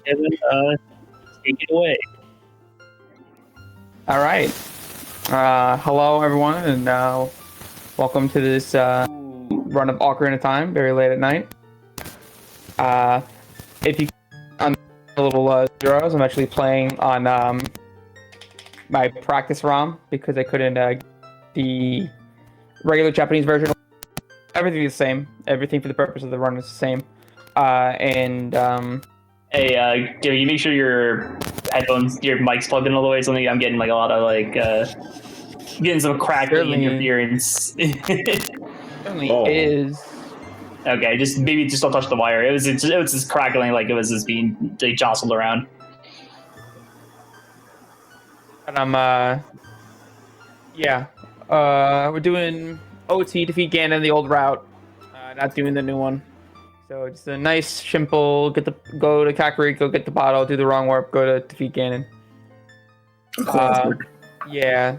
Kevin, take it away. All right. Hello, everyone, and welcome to this run of Ocarina Time, very late at night. If you on a little zeros, I'm actually playing on my practice ROM because I couldn't the regular Japanese version. Everything is the same. Everything for the purpose of the run is the same. Hey, Gary, you make sure your headphones, your mic's plugged in all the way. Something I'm getting like a lot of getting some crackling interference. Certainly is. Okay, maybe just don't touch the wire. It was just crackling like it was just being jostled around. And we're doing OT, defeat Ganon, the old route. Not doing the new one. So it's a nice, simple, go to Kakariko, get the bottle, do the wrong warp, go to defeat Ganon. Classic. Yeah.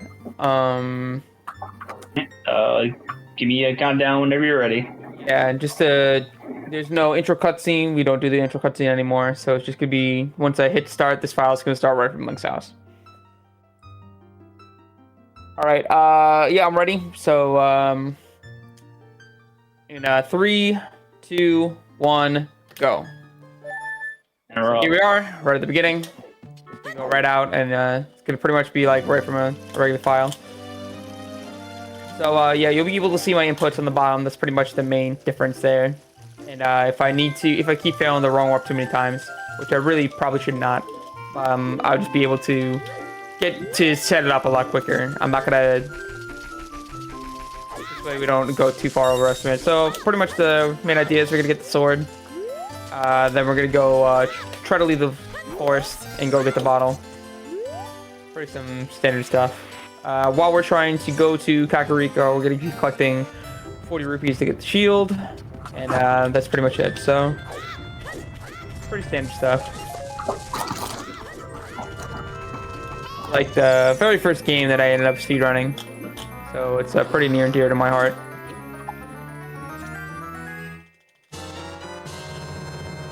Give me a countdown whenever you're ready. Yeah, and there's no intro cutscene. We don't do the intro cutscene anymore. So it's just gonna be, once I hit start, this file is gonna start right from Link's house. All right. Yeah, I'm ready. So, in 3, 2, 1, go. So here we are, right at the beginning. We go right out, and it's gonna pretty much be like right from a regular file. So yeah, you'll be able to see my inputs on the bottom. That's pretty much the main difference there. And if I keep failing the wrong warp too many times, which I really probably should not, I'll just be able to get to set it up a lot quicker. I'm not gonna. This way we don't go too far over estimate. So pretty much the main idea is we're gonna get the sword. Then we're gonna go try to leave the forest and go get the bottle. Pretty some standard stuff. While we're trying to go to Kakariko, we're gonna be collecting 40 rupees to get the shield, and that's pretty much it. So pretty standard stuff. Like the very first game that I ended up speedrunning, so it's pretty near and dear to my heart.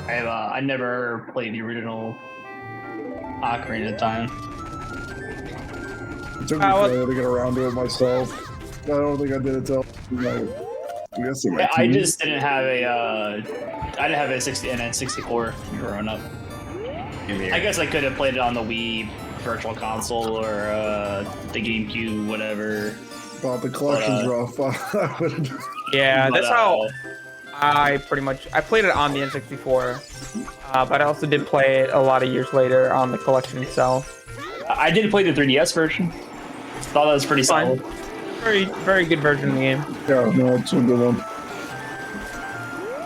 I never played the original Ocarina of Time. It took me forever to get around to it myself. I don't think I did it till I just didn't have I didn't have a 60 and a 64 growing up. I guess I could have played it on the Wii Virtual Console or the GameCube, whatever. Thought the collection's rough. Yeah, that's how I played it on the N64, but I also did play it a lot of years later on the collection itself. I did play the 3DS version. Thought that was pretty solid. Very, very good version of the game. Yeah, no, it's a good one.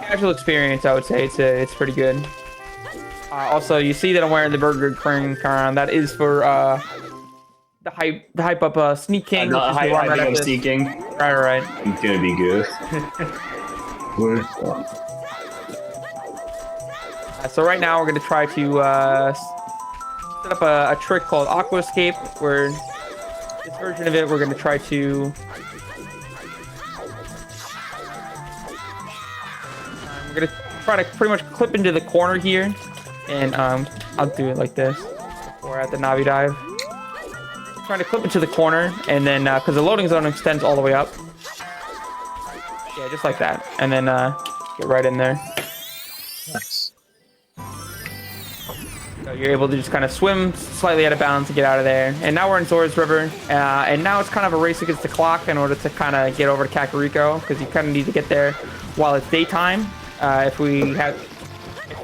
Casual experience, I would say. It's pretty good. Also, you see that I'm wearing the Burger King crown. That is for the hype up Sneak King. The hype up Sneak King. Right. It's gonna be good. So right now we're gonna try to set up a trick called Aqua Escape, where this version of it we're gonna try to. We're gonna try to pretty much clip into the corner here. And I'll do it like this before at the Navi dive. Trying to clip it to the corner, and then because the loading zone extends all the way up. Yeah, just like that, and then get right in there. Nice. So you're able to just kind of swim slightly out of bounds to get out of there. And now we're in Zora's River, and now it's kind of a race against the clock in order to kind of get over to Kakariko, because you kind of need to get there while it's daytime. If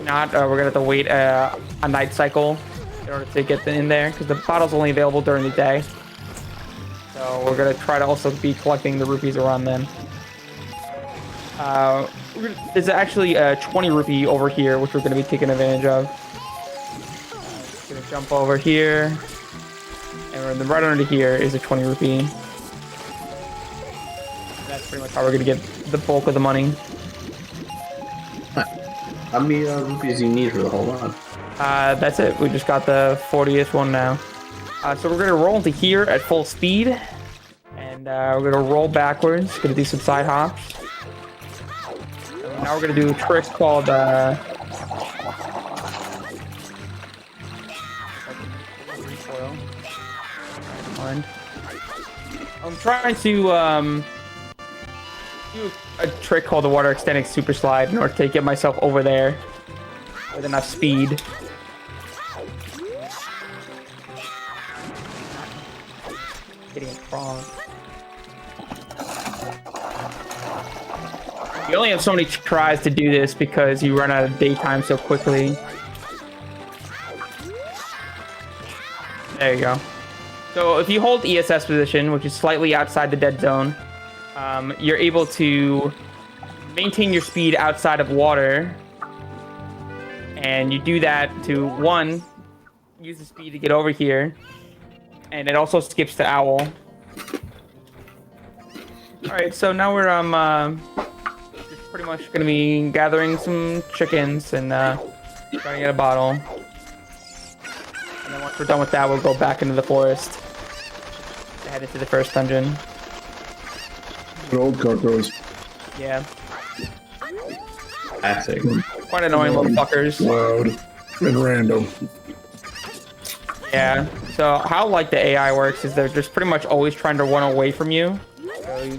not, we're gonna have to wait a night cycle in order to get in there, because the bottle's only available during the day. So we're gonna try to also be collecting the rupees around then. There's actually a 20 rupee over here, which we're gonna be taking advantage of. Gonna jump over here, and then right under here is a 20 rupee. That's pretty much how we're gonna get the bulk of the money. How many rupees do you need for the whole run? That's it. We just got the 40th one now. So we're gonna roll into here at full speed, and we're gonna roll backwards. Gonna do some side hops. And now we're gonna do a trick called mind. I'm trying to do a trick called the water extending super slide in order to get myself over there with enough speed. Getting a frog. You only have so many tries to do this because you run out of daytime so quickly. There you go. So if you hold ESS position, which is slightly outside the dead zone, you're able to maintain your speed outside of water. And you do that to, one, use the speed to get over here. And it also skips to Owl. Alright, so now we're just pretty much going to be gathering some chickens and trying to get a bottle. And then once we're done with that, we'll go back into the forest to head into the first dungeon. Good old cockroach. Yeah. Classic. Quite annoying little fuckers. Loud and random. Yeah. So how like the AI works is they're just pretty much always trying to run away from you. So,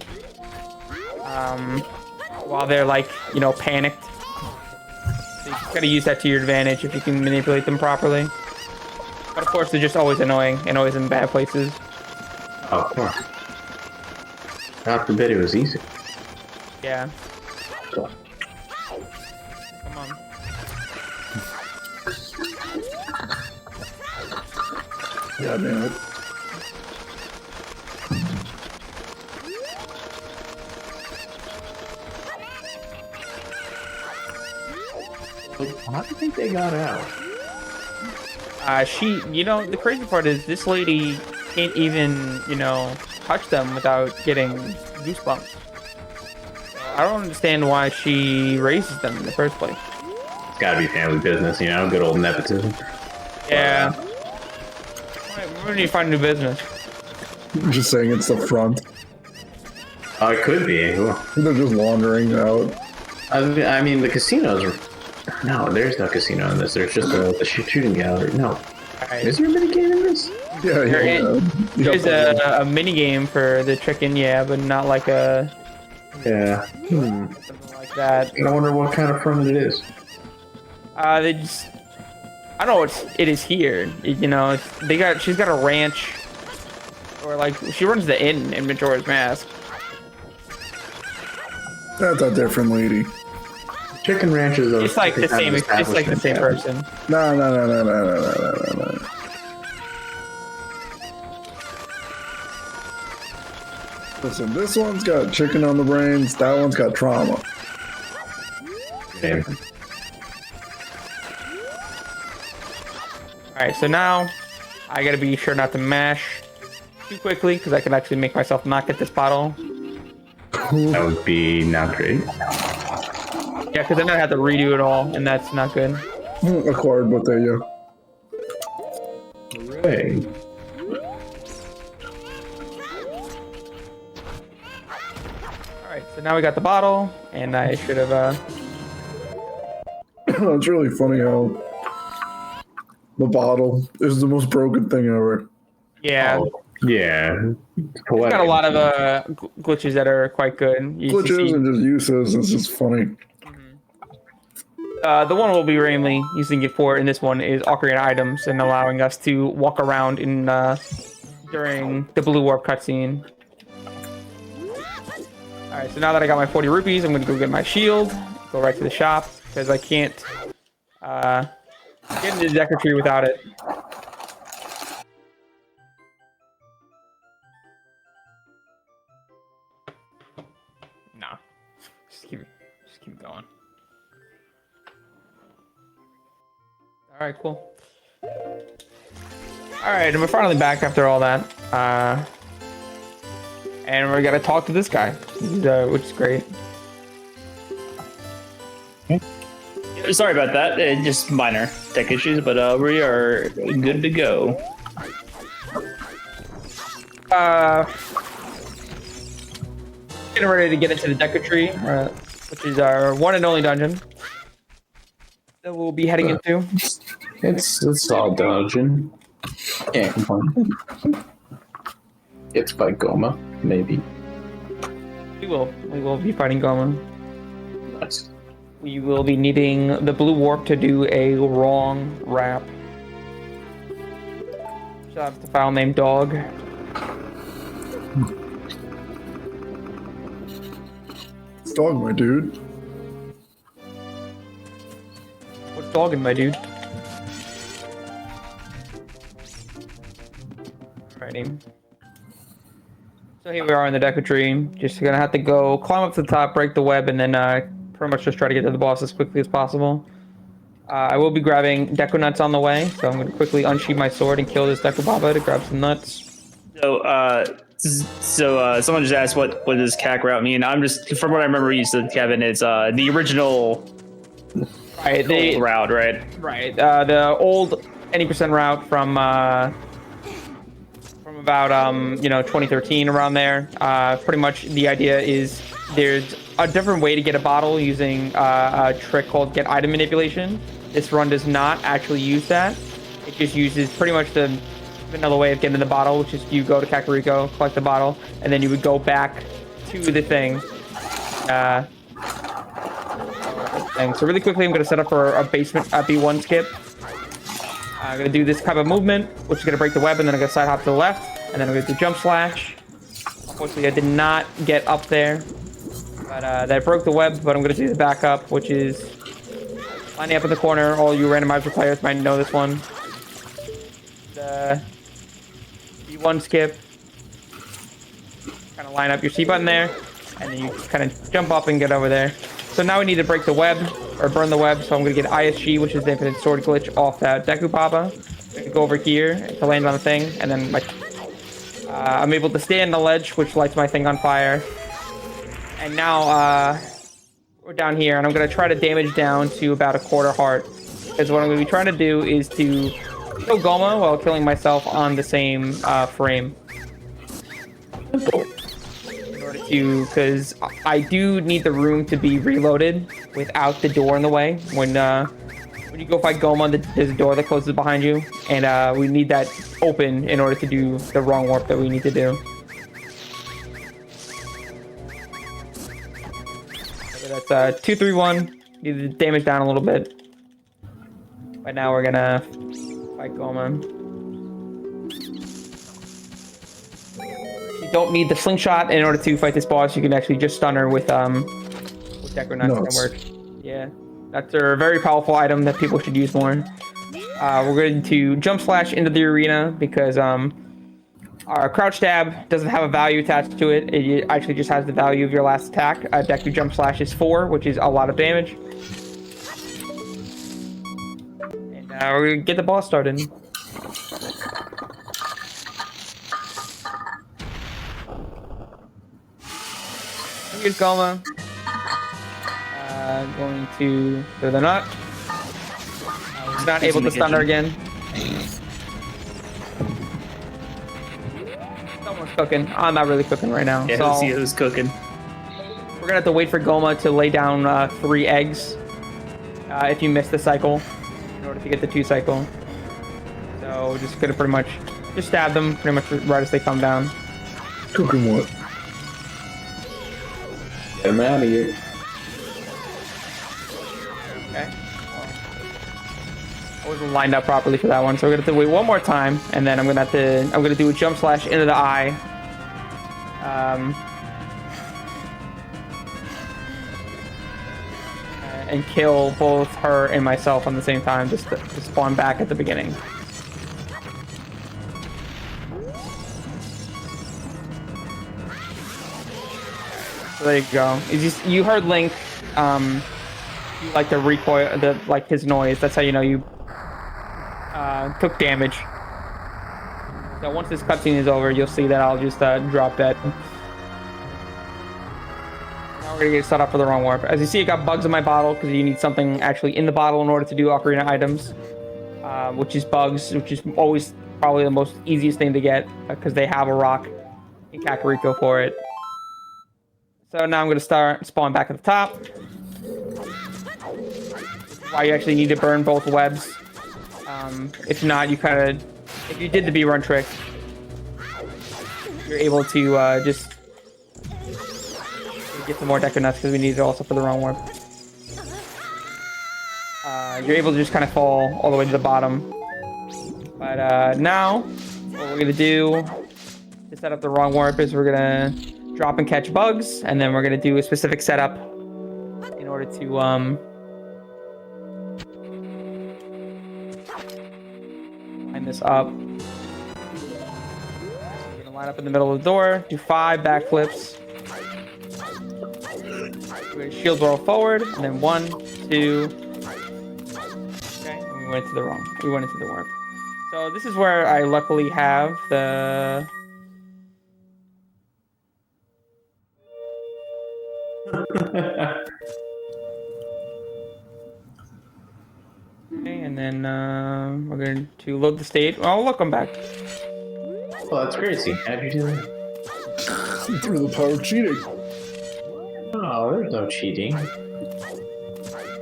while they're like, you know, panicked. So you gotta use that to your advantage if you can manipulate them properly. But of course, they're just always annoying and always in bad places. Oh, of course. God forbid it was easy. Yeah. Come on. God damn it. How do you think they got out? You know, the crazy part is this lady can't even, you know, touch them without getting goosebumps. I don't understand why she raises them in the first place. It's gotta be family business, you know? Good old nepotism. Yeah. Where do you find new business? I'm just saying it's the front. Oh, it could be. Well, They're just wandering out. I mean, the casinos are... No, there's no casino in this. There's just the shooting gallery. No. Right. Is there a minigame in this? Yeah. There's a mini game for the chicken, yeah, but not like a Yeah. something like that. I wonder what kind of fun it is. They just I don't know what it is here. You know, she's got a ranch, or like she runs the inn in Majora's Mask. That's a different lady. Chicken ranches are... It's like the same. It's like the same person. No. Listen, this one's got chicken on the brains. That one's got trauma. Damn. Alright, so now I gotta be sure not to mash too quickly because I can actually make myself not get this bottle. That would be not great. Yeah, because then I have to redo it all, and that's not good. Acquired botella. Hooray. Alright, so now we got the bottle, and I should have, It's really funny how the bottle is the most broken thing ever. yeah. Oh, yeah. It's got a lot of glitches that are quite good. Glitches and just uses. It's just funny. The one we'll be mainly using it for in this one is Ocarina items and allowing us to walk around in during the blue warp cutscene. Alright, so now that I got my 40 rupees, I'm going to go get my shield, go right to the shop, because I can't get into the Decker Tree without it. Nah. Just keep going. Alright, cool. Alright, and we're finally back after all that. And we're gonna talk to this guy, which is great. Sorry about that. Just minor tech issues, but we are good to go. Getting ready to get into the Decker Tree, which is our one and only dungeon that we'll be heading into. It's a solid dungeon. Can't complain. It's by Goma, maybe. We will. We will be fighting Ganon. Nice. We will be needing the blue warp to do a wrong rap. Shout out to file name Dog. It's dog, my dude. What's dogging, my dude? Alrighty. So here we are in the Deku Tree. Just gonna have to go climb up to the top, break the web, and then pretty much just try to get to the boss as quickly as possible. I will be grabbing Deku Nuts on the way, so I'm gonna quickly unsheath my sword and kill this Deku Baba to grab some nuts. So, someone just asked what does Kakarot mean? I'm just, from what I remember, you said, Kevin, it's the original route, right? Right. The old any percent route from about 2013, around there. Pretty much the idea is there's a different way to get a bottle using a trick called get item manipulation. This run does not actually use that. It just uses pretty much the vanilla way of getting the bottle, which is you go to Kakariko, collect the bottle, and then you would go back to the thing. So really quickly, I'm going to set up for a basement B1 skip. I'm going to do this type of movement, which is going to break the web, and then I'm going to side hop to the left, and then I'm going to do jump slash. Unfortunately, I did not get up there, but that broke the web, but I'm going to do the backup, which is lining up in the corner. All you randomizer players might know this one. The B1 skip. Kind of line up your C button there, and then you kind of jump up and get over there. So now we need to break the web, or burn the web, so I'm going to get ISG, which is the infinite sword glitch, off that Deku Baba. I'm going to go over here to land on the thing, and then I'm able to stay on the ledge, which lights my thing on fire. And now we're down here, and I'm going to try to damage down to about a quarter heart. Because what I'm going to be trying to do is to kill Goma while killing myself on the same frame. Because I do need the room to be reloaded without the door in the way. When you go fight Goma, there's a door that closes behind you, and we need that open in order to do the wrong warp that we need to do. So that's 2, 3, 1. Need to damage down a little bit. But now we're gonna fight Goma. You don't need the slingshot in order to fight this boss. You can actually just stun her with Deku Nuts. That works. Yeah, that's a very powerful item that people should use more. We're going to jump slash into the arena because our crouch tab doesn't have a value attached to it. It actually just has the value of your last attack. Deku jump slash is 4, which is a lot of damage. And we're gonna get the boss started. Here's Goma. Going to throw the nut. Not able to stun her again. Someone's cooking. I'm not really cooking right now. Yeah, so let's see who's cooking. We're gonna have to wait for Goma to lay down 3 eggs if you miss the cycle in order to get the 2 cycle. So we're just gonna pretty much just stab them pretty much right as they come down. Cooking what? Get him out of here. Okay. I wasn't lined up properly for that one, so we're gonna have to wait one more time, and then I'm gonna do a jump slash into the eye. And kill both her and myself on the same time, just to spawn back at the beginning. So there you go. You heard Link. You like the recoil, his noise. That's how you know you took damage. So once this cutscene is over, you'll see that I'll just drop dead. Now we're gonna get set up for the wrong warp. As you see, it got bugs in my bottle because you need something actually in the bottle in order to do Ocarina items, which is bugs, which is always probably the most easiest thing to get because they have a rock in Kakariko for it. So now I'm gonna start spawn back at the top. Why you actually need to burn both webs. If not, if you did the B-run trick, you're able to just get some more Deku Nuts because we need it also for the wrong warp. You're able to just kind of fall all the way to the bottom. But now, what we're gonna do to set up the wrong warp is we're gonna drop and catch bugs, and then we're gonna do a specific setup in order to line this up. We're gonna line up in the middle of the door, do 5 backflips. We're gonna shield roll forward, and then 1, 2. Okay, and we went into the warp. So this is where I luckily have the... Okay, and then we're going to load the state. Oh, look, I'm back. Oh, that's crazy. How'd you do that? Through the power of cheating. Oh, there's no cheating.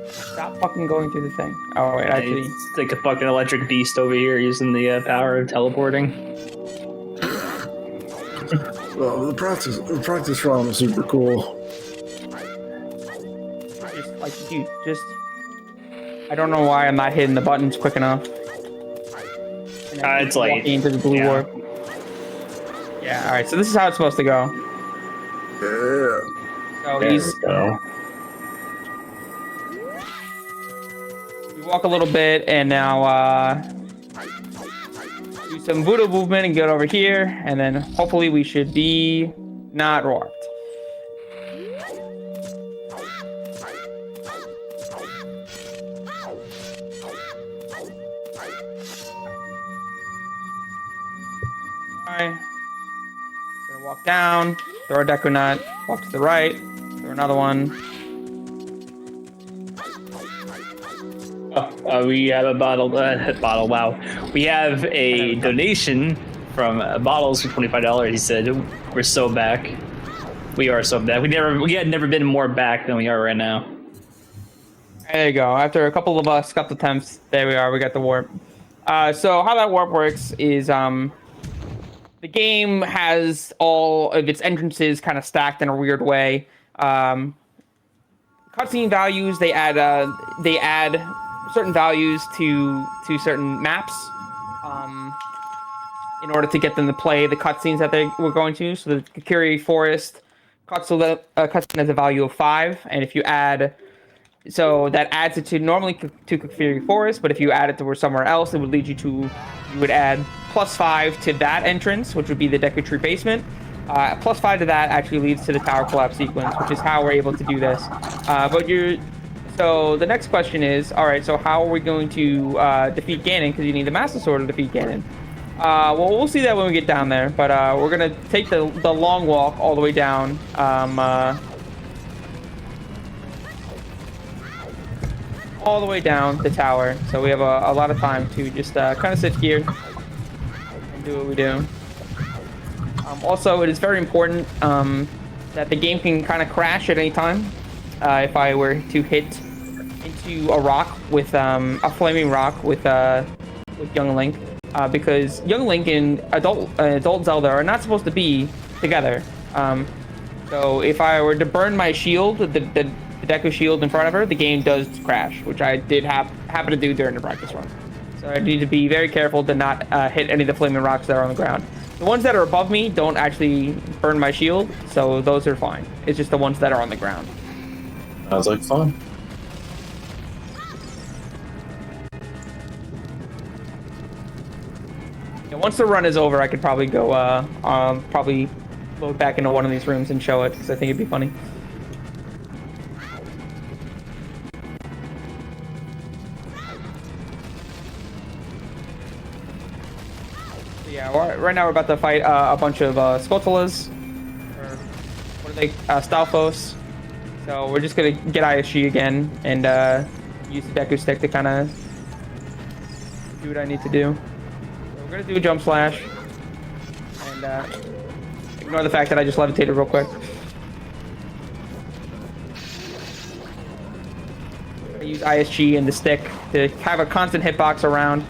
Stop fucking going through the thing. Oh, wait, actually... It's like a fucking electric beast over here using the power of teleporting. Well, the practice run is super cool. Just, like, dude, just... I don't know why I'm not hitting the buttons quick enough. It's like... Walking into the blue warp. Yeah, alright, so this is how it's supposed to go. Yeah. So There he's... we go. You walk a little bit, and now, do some voodoo movement and get over here, and then hopefully we should be not warped. Alright. Gonna walk down, throw a Deku Nut, walk to the right, throw another one. We have a bottle. Wow, we have a donation from Bottles for $25. He said, "We're so back. We are so back. We had never been more back than we are right now." There you go. After a couple of scuffed attempts, there we are. We got the warp. So how that warp works is the game has all of its entrances kind of stacked in a weird way. Cutscene values, they add certain values to certain maps in order to get them to play the cutscenes that they were going to. So the Kakiri Forest cutscene has a value of 5, and if you add, so that adds it to normally to Kakiri Forest, but if you add it to somewhere else, it would lead you would add +5 to that entrance, which would be the Deku Tree basement. +5 to that actually leads to the tower collapse sequence, which is how we're able to do this. So the next question is, all right, so how are we going to defeat Ganon? Because you need the Master Sword to defeat Ganon. Well, we'll see that when we get down there, but we're going to take the long walk all the way down. All the way down the tower. So we have a lot of time to just kind of sit here and do what we do. Also, it is very important that the game can kind of crash at any time. If I were to hit into a rock with a flaming rock with young Link, because young Link and adult Zelda are not supposed to be together. So if I were to burn my shield, the Deku shield in front of her, the game does crash, which I did happen to do during the practice run. So I need to be very careful to not hit any of the flaming rocks that are on the ground. The ones that are above me don't actually burn my shield, so those are fine. It's just the ones that are on the ground. Sounds like fun. Yeah, once the run is over, I could probably go, probably load back into one of these rooms and show it, because I think it'd be funny. Yeah, right now we're about to fight a bunch of Skotolas, or what are they, Stalfos. So we're just gonna get ISG again and use the Deku Stick to kind of do what I need to do. So we're gonna do a Jump Slash and ignore the fact that I just levitated real quick. I use ISG and the stick to have a constant hitbox around.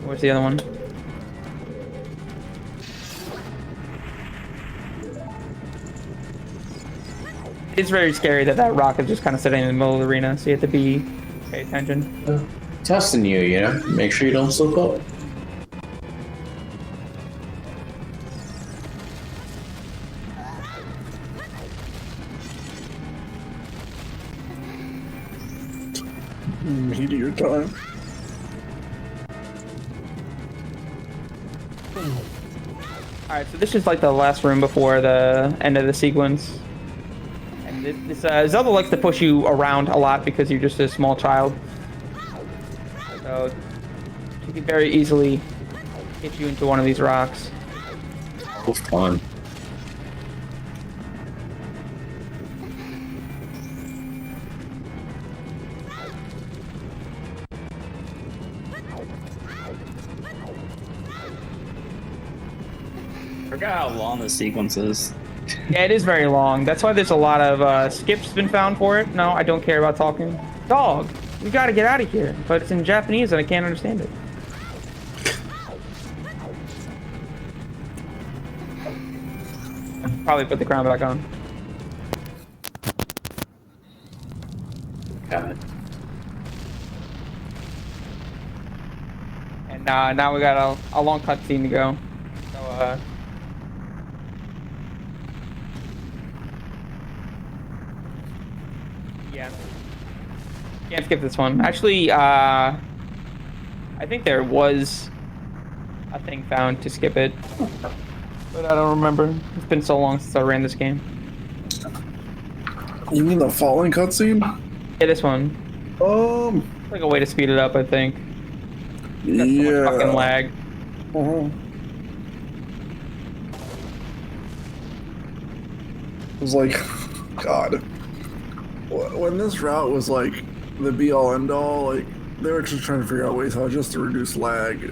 Where's the other one? It's very scary that rock is just kind of sitting in the middle of the arena, so you have to pay attention. Testing you, you know? Make sure you don't slip up. Meteor time. Alright, so this is like the last room before the end of the sequence. And this Zelda likes to push you around a lot because you're just a small child. So she can very easily hit you into one of these rocks. Oh, fun. I forgot how long the sequence is. Yeah, it is very long. That's why there's a lot of skips been found for it. No, I don't care about talking. Dog, we gotta get out of here. But it's in Japanese and I can't understand it. Probably put the crown back on. Got it. And now we got a long cutscene to go. So, yeah. Can't skip this one. Actually, I think there was a thing found to skip it. But I don't remember. It's been so long since I ran this game. You mean the falling cutscene? Yeah, this one. Like a way to speed it up, I think. Got so Yeah. much fucking lag. It was like, God. When this route was like the be-all end-all, like they were just trying to figure out ways how just to reduce lag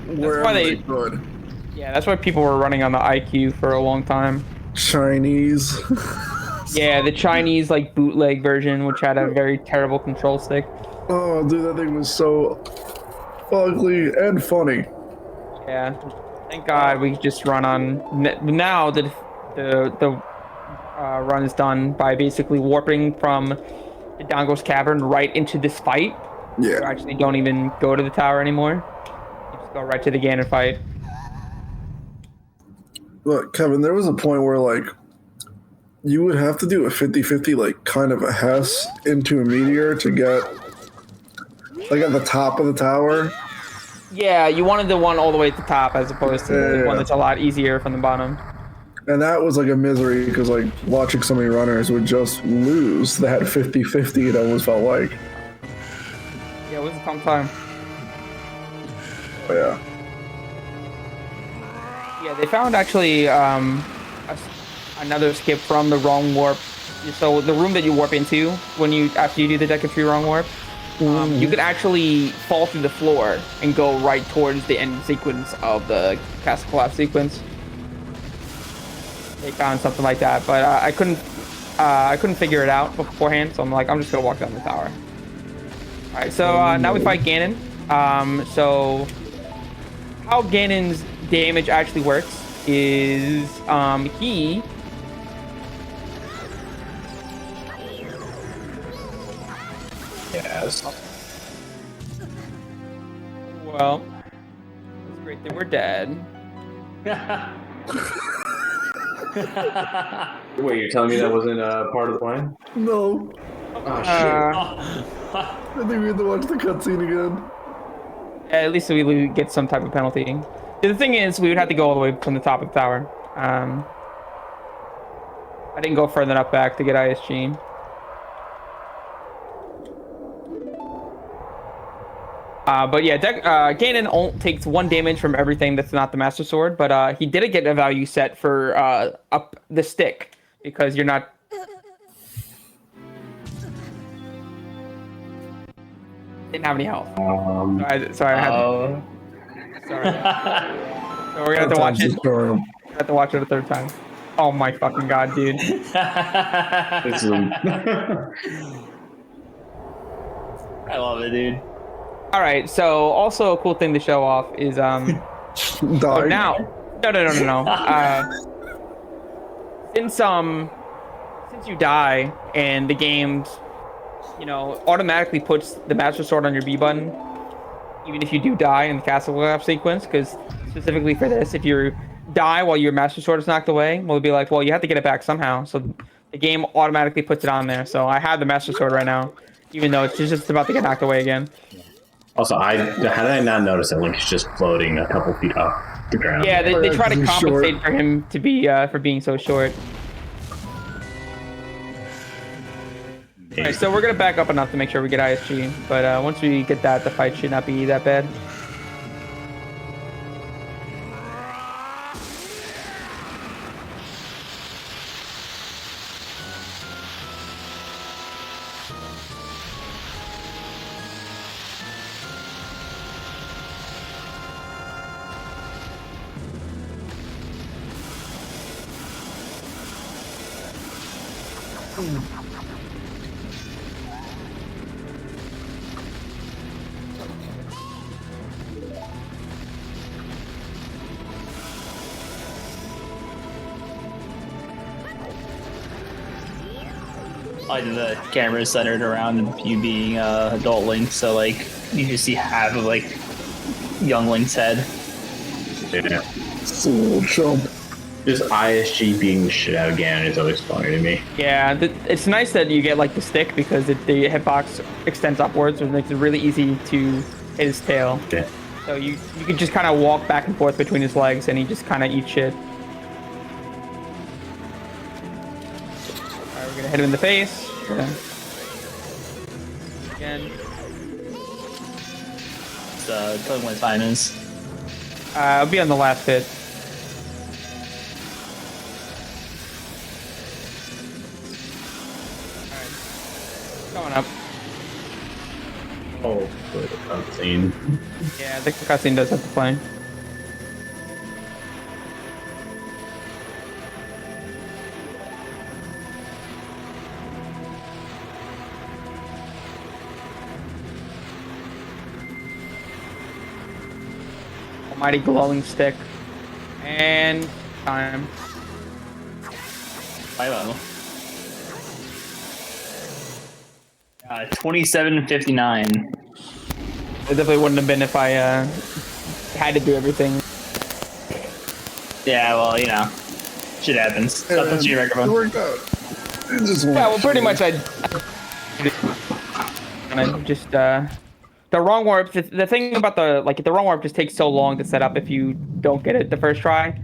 wherever they could. Yeah, that's why people were running on the IQ for a long time. Chinese. Yeah, the Chinese like bootleg version, which had a very terrible control stick. Oh, dude, that thing was so ugly and funny. Yeah, thank God we just run on. Now that the run is done by basically warping from the Dango's cavern right into this fight. Yeah. You actually don't even go to the tower anymore. You just go right to the Ganon fight. Look, Kevin, there was a point where like you would have to do a 50-50 like kind of a Hess into a meteor to get like at the top of the tower. Yeah, you wanted the one all the way at the top as opposed to the one that's a lot easier from the bottom. And that was like a misery because like watching so many runners would just lose that 50-50, it almost felt like. Yeah, it was a fun time. Oh, yeah. Yeah, they found actually another skip from the wrong warp. So the room that you warp into after you do the Deck of Tree wrong warp, you could actually fall through the floor and go right towards the end sequence of the Castle Collapse sequence. They found something like that, but I couldn't figure it out beforehand. So I'm like, I'm just gonna walk down the tower. All right, so now we fight Ganon. So how Ganon's damage actually works is he Yes. well, it's great that we're dead. Wait, you're telling me that wasn't part of the plan? No. Oh, shit. I think we had to watch the cutscene again. At least we get some type of penalty. The thing is, we would have to go all the way from the top of the tower. I didn't go further enough back to get ISG. But yeah, Ganon takes 1 damage from everything that's not the Master Sword, but he did get a value set for up the stick because you're not. Didn't have any health. Sorry, I had to. Sorry. So we're gonna have to watch it. Have to watch it a 3rd time. Oh my fucking god, dude. It's I love it, dude. All right, so also a cool thing to show off is oh, now, no. Since once you die and the game's, automatically puts the Master Sword on your B button, even if you do die in the castle collapse sequence, because specifically for this, if you die while your Master Sword is knocked away, we'll be like, well, you have to get it back somehow. So the game automatically puts it on there. So I have the Master Sword right now, even though it's just about to get knocked away again. Also, how did I not notice that Link's just floating a couple feet off the ground? Yeah, they try to compensate short. for him to be for being so short. Alright, so we're gonna back up enough to make sure we get ISG, but once we get that, the fight should not be that bad. Like the camera is centered around you being adult Link, so like you just see half of like young Link's head. Yeah. It's a little chump. Just ISG being the shit out of Ganon is always funny to me. Yeah, it's nice that you get like the stick because the hitbox extends upwards, which makes it really easy to hit his tail. Yeah. So you can just kind of walk back and forth between his legs, and he just kind of eats shit. Alright, we're gonna hit him in the face. Again. Tell me what time is. I'll be on the last hit. Alright. Going up. Oh, good cutscene. Yeah, the cutscene does have to play. Almighty glowing stick. And time. Milo. 27:59. It definitely wouldn't have been if I had to do everything. Yeah, well, shit happens. Something to your It microphone. worked out. It just Yeah, well, pretty much I just the wrong warp. The thing about the wrong warp just takes so long to set up if you don't get it the first try.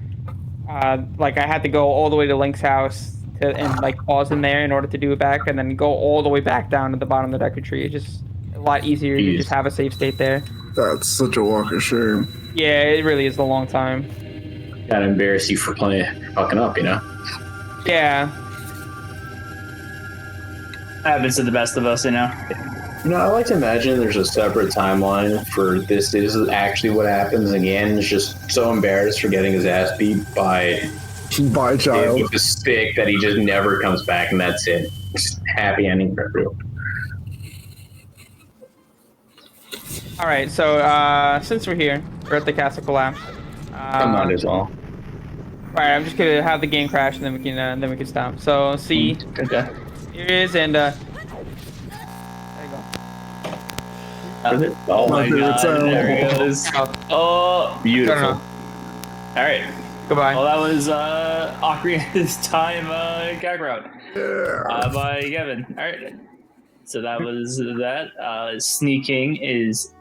Like I had to go all the way to Link's house and like pause in there in order to do it back, and then go all the way back down to the bottom of the Deku Tree. It's just a lot easier to just have a save state there. That's such a walk of shame. Yeah, it really is a long time. Gotta embarrass you for fucking up, Yeah. Happens to the best of us, I like to imagine there's a separate timeline for this. This is actually what happens. Again, is just so embarrassed for getting his ass beat by child. with a stick that he just never comes back, and that's it. Just happy ending for everyone. All right. So since we're here, we're at the castle collapse. Might as well. All right. I'm just gonna have the game crash, and then we can stop. So see, Okay. here it is, and there you go. Oh my Dude, god, it's, there it goes. Oh, Beautiful. No. alright. Goodbye. Well, that was Ocarina's Time gag route Yeah. by Kevin. Alright. So that was that. Sneaking is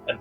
a